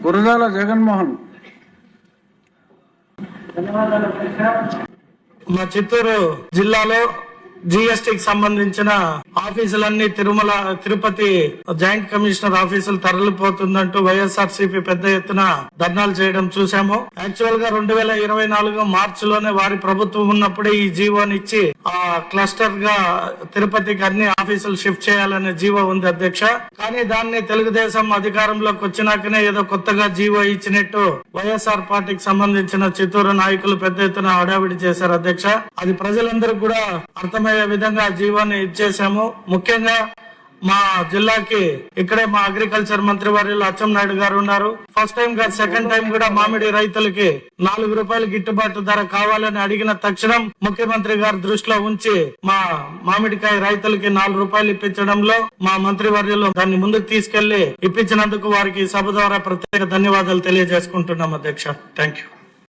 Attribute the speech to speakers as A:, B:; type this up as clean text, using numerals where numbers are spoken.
A: గురజాల జగన్మోహన్.
B: మా చిత్తూరు జిల్లాలో జిఎస్టికి సంబంధించిన ఆఫీసులన్నీ తిరుపతి జాయింట్ కమిషనర్ ఆఫీసులు తరలిపోతుందంటూ వైఎస్ఆర్సీపీ పెద్ద ఎత్తున ధర్నాలు చేయడం చూసాము. యాక్చువల్ గా 2024 మార్చిలోనే వారి ప్రభుత్వం ఉన్నప్పుడే ఈ జీవోనిచ్చి ఆ క్లస్టర్ గా తిరుపతికి అన్ని ఆఫీసులు షిఫ్ట్ చేయాలనే జీవో ఉంది అధ్యక్ష. కానీ దాన్ని తెలుగుదేశం అధికారంలోకి వచ్చినాకనే ఏదో కొత్తగా జీవో ఇచ్చినట్టు వైఎస్ఆర్ పార్టీకి సంబంధించిన చిత్తూరు నాయకులు పెద్ద ఎత్తున హడావిడి చేశారు అధ్యక్ష. అది ప్రజలందరూ కూడా అర్థమయ్యే విధంగా జీవోని ఇచ్చేసాము. ముఖ్యంగా మా జిల్లాకి ఇక్కడే మా అగ్రికల్చర్ మంత్రి వర్యులు అచ్చెన్నాయుడు గారు ఉన్నారు. ఫస్ట్ టైం కాదు, సెకండ్ టైం కూడా మామిడి రైతులకి 4 రూపాయలు గిట్టుబాటు ధర కావాలని అడిగిన తక్షణం ముఖ్యమంత్రి గారి దృష్టిలో ఉంచి మా మామిడికాయ రైతులకి 4 రూపాయలు ఇప్పించడంలో మా మంత్రి వర్యులు దాన్ని ముందుకు తీసుకెళ్లి ఇప్పించినందుకు వారికి సభ ద్వారా ప్రత్యేక ధన్యవాదాలు తెలియజేసుకుంటున్నాం అధ్యక్ష. Thank you.